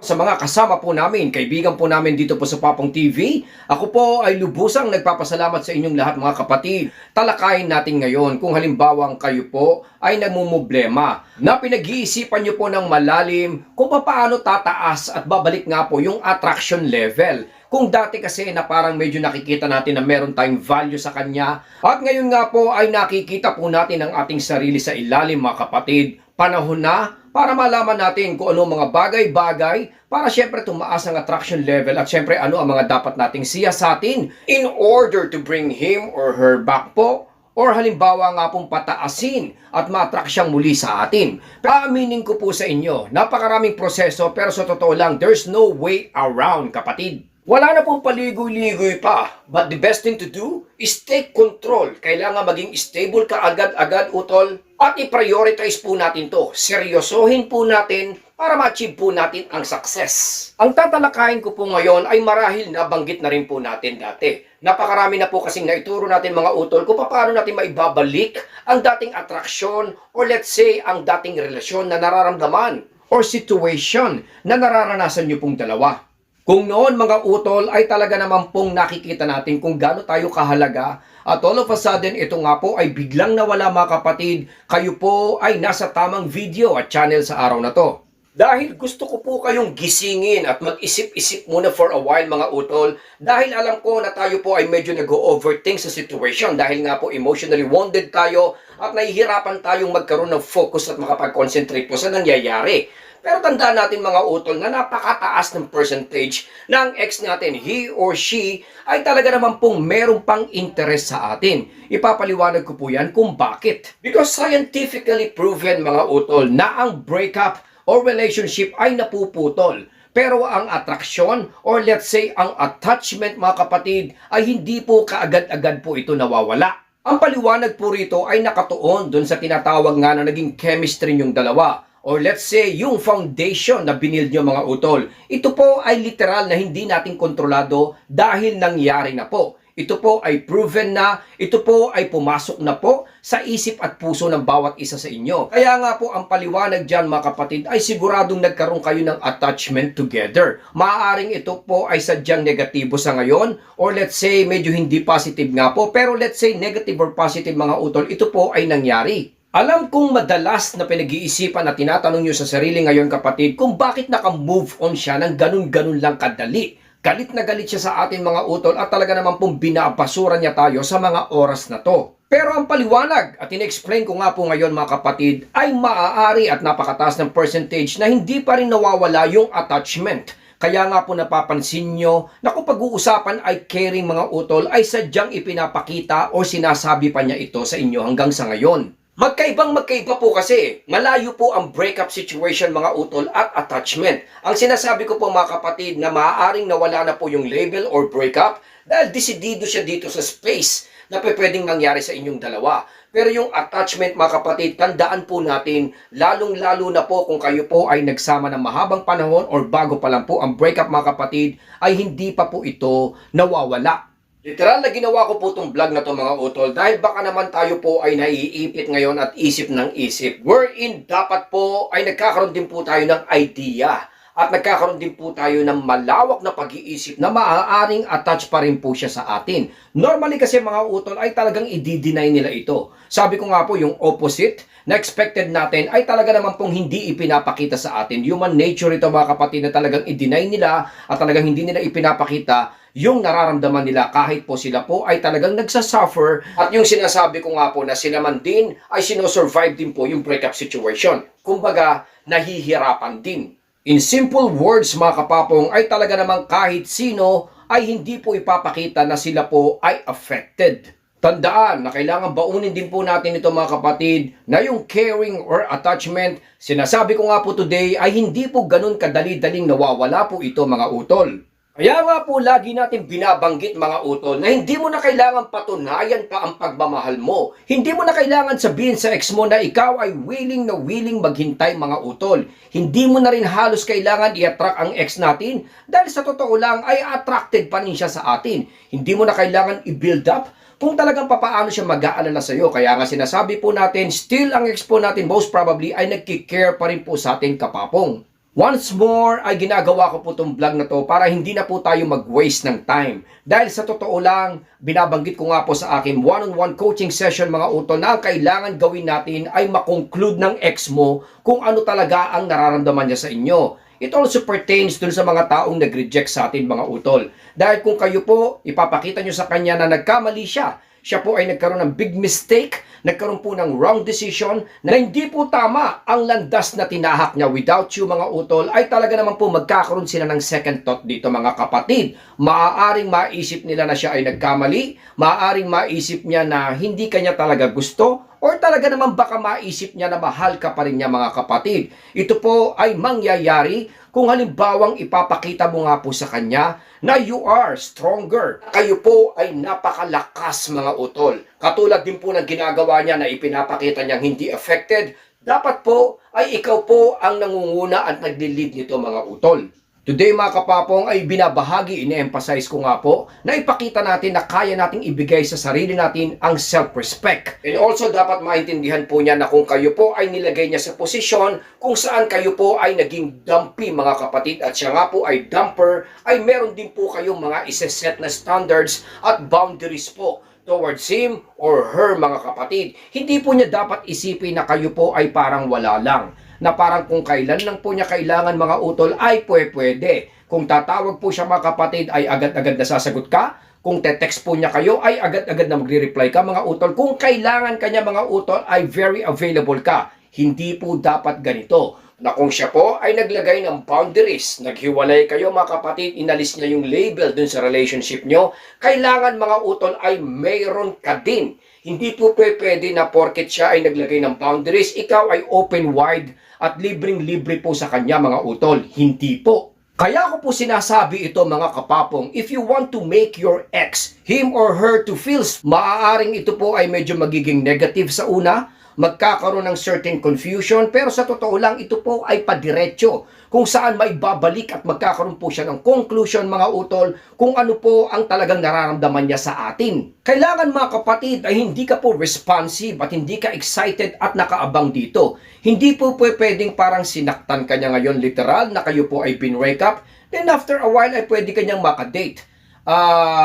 Sa mga kasama po namin, kaibigan po namin dito po sa Papong TV, ako po ay lubusang nagpapasalamat sa inyong lahat mga kapatid. Talakayin natin ngayon kung halimbawang kayo po ay namumblema na pinag-iisipan nyo po ng malalim kung paano tataas at babalik nga po yung attraction level. Kung dati kasi na parang medyo nakikita natin na meron tayong value sa kanya at ngayon nga po ay nakikita po natin ang ating sarili sa ilalim mga kapatid, panahon na para malaman natin kung ano mga bagay-bagay para syempre tumaas ang attraction level at syempre ano ang mga dapat nating siyasatin in order to bring him or her back po or halimbawa nga pong pataasin at ma-attract siyang muli sa atin. Paaminin ko po sa inyo, napakaraming proseso pero sa totoo lang, there's no way around kapatid. Wala na pong paligoy-ligoy pa. But the best thing to do is take control. Kailangan maging stable ka agad-agad, utol. At i-prioritize po natin to. Seryosohin po natin para ma-achieve po natin ang success. Ang tatalakayin ko po ngayon ay marahil nabanggit na rin po natin dati. Napakarami na po kasing naituro natin mga utol kung paano natin maibabalik ang dating atraksyon or let's say ang dating relasyon na nararamdaman or situation na nararanasan nyo pong dalawa. Kung noon mga utol ay talaga naman pong nakikita natin kung gaano tayo kahalaga at all of a sudden ito nga po ay biglang nawala mga kapatid, kayo po ay nasa tamang video at channel sa araw na to. Dahil gusto ko po kayong gisingin at mag-isip-isip muna for a while mga utol dahil alam ko na tayo po ay medyo nag-overthink sa situation dahil nga po emotionally wounded tayo at nahihirapan tayong magkaroon ng focus at makapag-concentrate po sa nangyayari. Pero tandaan natin mga utol na napakataas ng percentage ng ex natin, he or she, ay talaga naman pong meron pang interest sa atin. Ipapaliwanag ko po yan kung bakit. Because scientifically proven mga utol na ang breakup or relationship ay napuputol. Pero ang attraction or let's say ang attachment mga kapatid ay hindi po kaagad-agad po ito nawawala. Ang paliwanag po rito ay nakatuon dun sa tinatawag nga na naging chemistry nyong dalawa. Or let's say, yung foundation na binild nyo mga utol. Ito po ay literal na hindi natin kontrolado dahil nangyari na po. Ito po ay proven na, ito po ay pumasok na po sa isip at puso ng bawat isa sa inyo. Kaya nga po ang paliwanag dyan mga kapatid ay siguradong nagkaroon kayo ng attachment together. Maaaring ito po ay sadyang negatibo sa ngayon or let's say medyo hindi positive nga po. Pero let's say negative or positive mga utol, ito po ay nangyari. Alam kong madalas na pinag-iisipan na tinatanong nyo sa sarili ngayon kapatid kung bakit naka-move on siya ng ganun-ganun lang kadali. Galit na galit siya sa atin mga utol at talaga naman pong binabasura niya tayo sa mga oras na to. Pero ang paliwanag at in-explain ko nga po ngayon mga kapatid ay maaari at napakataas ng percentage na hindi pa rin nawawala yung attachment. Kaya nga po napapansin nyo na kung pag-uusapan ay caring mga utol ay sadyang ipinapakita o sinasabi pa niya ito sa inyo hanggang sa ngayon. Magkaiba po kasi. Malayo po ang breakup situation mga utol at attachment. Ang sinasabi ko po mga kapatid na maaaring nawala na po yung label or breakup dahil desidido siya dito sa space na pwedeng mangyari sa inyong dalawa. Pero yung attachment mga kapatid, tandaan po natin, lalong-lalo na po kung kayo po ay nagsama ng mahabang panahon or bago pa lang po ang breakup mga kapatid, ay hindi pa po ito nawawala. Literal na ginawa ko po itong vlog na to mga utol dahil baka naman tayo po ay naiipit ngayon at isip ng isip. Wherein dapat po ay nagkakaroon din po tayo ng idea at nagkakaroon din po tayo ng malawak na pag-iisip na maaaring attach pa rin po siya sa atin. Normally kasi mga utol ay talagang i-deny nila ito. Sabi ko nga po yung opposite na expected natin ay talaga naman pong hindi ipinapakita sa atin. Human nature ito mga kapatid na talagang i-deny nila at talagang hindi nila ipinapakita yung nararamdaman nila kahit po sila po ay talagang nagsasuffer at yung sinasabi ko nga po na sila man din ay sinosurvive din po yung breakup situation. Kumbaga, nahihirapan din. In simple words mga kapapong ay talaga namang kahit sino ay hindi po ipapakita na sila po ay affected. Tandaan na kailangan baunin din po natin ito mga kapatid na yung caring or attachment, sinasabi ko nga po today ay hindi po ganun kadali-daling nawawala po ito mga utol. Kaya nga po lagi natin binabanggit mga utol na hindi mo na kailangan patunayan pa ang pagmamahal mo. Hindi mo na kailangan sabihin sa ex mo na ikaw ay willing na willing maghintay mga utol. Hindi mo na rin halos kailangan i-attract ang ex natin dahil sa totoo lang ay attracted pa rin siya sa atin. Hindi mo na kailangan i-build up kung talagang papaano siya mag-aalala sa iyo. Kaya nga sinasabi po natin, still ang ex po natin most probably ay nagkikare pa rin po sa atin kapapong. Once more ay ginagawa ko po itong vlog na to para hindi na po tayo mag-waste ng time. Dahil sa totoo lang, binabanggit ko nga po sa aking one-on-one coaching session mga utol na ang kailangan gawin natin ay makonclude ng ex mo kung ano talaga ang nararamdaman niya sa inyo. It also pertains dun sa mga taong nag-reject sa atin mga utol. Dahil kung kayo po, ipapakita nyo sa kanya na nagkamali siya po ay nagkaroon ng big mistake, nagkaroon po ng wrong decision, na hindi po tama ang landas na tinahak niya without you mga utol, ay talaga naman po magkakaroon sila ng second thought dito mga kapatid. Maaaring maisip nila na siya ay nagkamali, maaaring maisip niya na hindi kanya talaga gusto, or talaga naman baka maisip niya na mahal ka pa rin niya mga kapatid. Ito po ay mangyayari kung halimbawang ipapakita mo nga po sa kanya na you are stronger. Kayo po ay napakalakas mga utol. Katulad din po ng ginagawa niya na ipinapakita niyang hindi affected, dapat po ay ikaw po ang nangunguna at nagli-lead nito mga utol. Today mga kapapong ay binabahagi, ine-emphasize ko nga po na ipakita natin na kaya nating ibigay sa sarili natin ang self-respect. And also dapat maintindihan po niya na kung kayo po ay nilagay niya sa posisyon kung saan kayo po ay naging dumpy mga kapatid at siya nga po ay dumper, ay meron din po kayong mga iseset na standards at boundaries po towards him or her mga kapatid. Hindi po niya dapat isipin na kayo po ay parang wala lang, na parang kung kailan lang po niya kailangan mga utol ay pwede. Kung tatawag po siya mga kapatid ay agad-agad nasasagot ka. Kung te-text po niya kayo ay agad-agad na magre-reply ka mga utol. Kung kailangan kanya mga utol ay very available ka. Hindi po dapat ganito. Na kung siya po ay naglagay ng boundaries, naghiwalay kayo mga kapatid, inalis niya yung label dun sa relationship nyo, kailangan mga utol ay mayroon ka din. Hindi po pwede na porket siya ay naglagay ng boundaries, ikaw ay open wide at libreng-libre po sa kanya mga utol. Hindi po. Kaya ko po sinasabi ito mga kapapong, if you want to make your ex, him or her to feel, maaaring ito po ay medyo magiging negative sa una, magkakaroon ng certain confusion, pero sa totoo lang ito po ay padiretso kung saan maibabalik at magkakaroon po siya ng conclusion mga utol kung ano po ang talagang nararamdaman niya sa atin. Kailangan mga kapatid ay hindi ka po responsive at hindi ka excited at nakaabang dito. Hindi po pwedeng parang sinaktan ka niya ngayon literal na kayo po ay binbreak up, then after a while ay pwede kanyang makadate.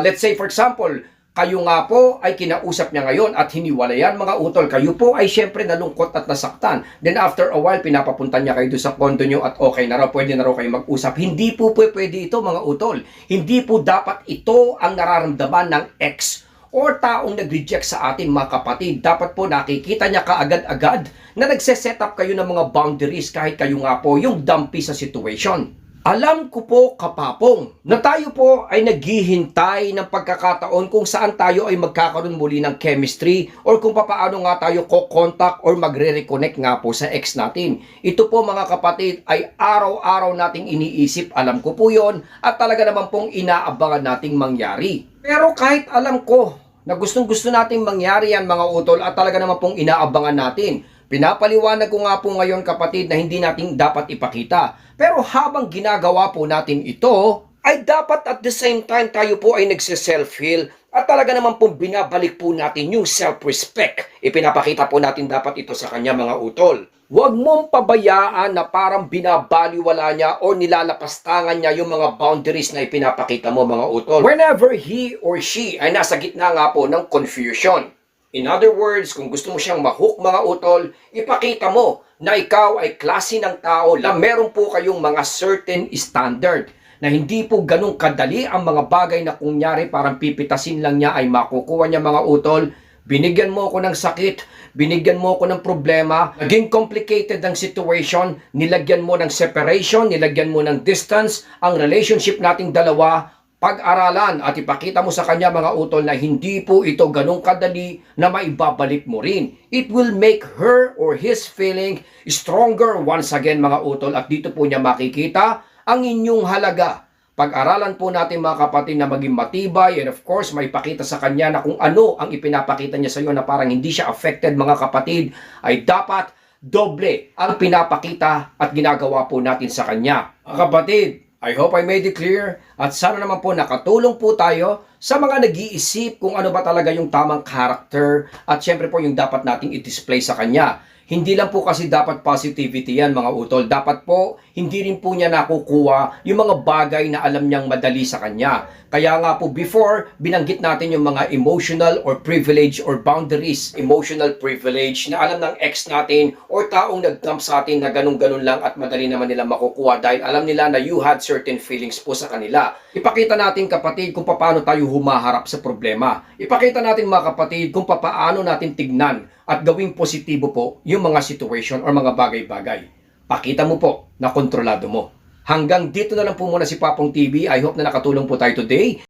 Let's say for example, kayo nga po ay kinausap niya ngayon at hiniwalayan mga utol. Kayo po ay syempre nalungkot at nasaktan. Then after a while, pinapapunta niya kayo doon sa kondo nyo at okay na raw, pwede na raw kayo mag-usap. Hindi po pwede ito mga utol. Hindi po dapat ito ang nararamdaman ng ex or taong nag-reject sa atin mga kapatid. Dapat po nakikita niya kaagad-agad na nagse-set up kayo ng mga boundaries kahit kayo nga po yung dumpy sa situation. Alam ko po kapapong na tayo po ay naghihintay ng pagkakataon kung saan tayo ay magkakaroon muli ng chemistry or kung paano nga tayo ko-contact or magre-reconnect nga po sa ex natin. Ito po mga kapatid ay araw-araw nating iniisip, alam ko po yon at talaga naman pong inaabangan nating mangyari. Pero kahit alam ko na gustong-gusto nating mangyari yan mga utol at talaga naman pong inaabangan natin, pinapaliwanag ko nga po ngayon kapatid na hindi natin dapat ipakita. Pero habang ginagawa po natin ito, ay dapat at the same time tayo po ay nagse-self-heal at talaga naman po binabalik po natin yung self-respect. Ipinapakita po natin dapat ito sa kanya mga utol. Huwag mong pabayaan na parang binabaliwala niya o nilalapastangan niya yung mga boundaries na ipinapakita mo mga utol. Whenever he or she ay nasa gitna nga po ng confusion. In other words, kung gusto mo siyang ma-hook mga utol, ipakita mo na ikaw ay klase ng tao na meron po kayong mga certain standard na hindi po ganun kadali ang mga bagay na kunyari parang pipitasin lang niya ay makukuha niya mga utol. Binigyan mo ko ng sakit, binigyan mo ko ng problema, naging complicated ang situation, nilagyan mo ng separation, nilagyan mo ng distance, ang relationship nating dalawa, pag-aralan at ipakita mo sa kanya mga utol na hindi po ito ganong kadali na maibabalik mo rin. It will make her or his feeling stronger once again mga utol at dito po niya makikita ang inyong halaga. Pag-aralan po natin mga kapatid na maging matibay and of course maipakita sa kanya na kung ano ang ipinapakita niya sa iyo na parang hindi siya affected mga kapatid ay dapat doble ang pinapakita at ginagawa po natin sa kanya. Mga kapatid, I hope I made it clear at sana naman po nakatulong po tayo sa mga nag-iisip kung ano ba talaga yung tamang character at syempre po yung dapat nating i-display sa kanya. Hindi lang po kasi dapat positivity yan mga utol. Dapat po hindi rin po niya nakukuha yung mga bagay na alam niyang madali sa kanya. Kaya nga po before, binanggit natin yung mga emotional or privilege or boundaries. Emotional privilege na alam ng ex natin or taong nag-dump sa atin na ganun-ganun lang at madali naman nila makukuha dahil alam nila na you had certain feelings po sa kanila. Ipakita natin kapatid kung paano tayo humaharap sa problema. Ipakita natin mga kapatid kung paano natin tignan at gawing positibo po yung mga situation or mga bagay-bagay. Pakita mo po na kontrolado mo. Hanggang dito na lang po muna si Papong TV. I hope na nakatulong po tayo today.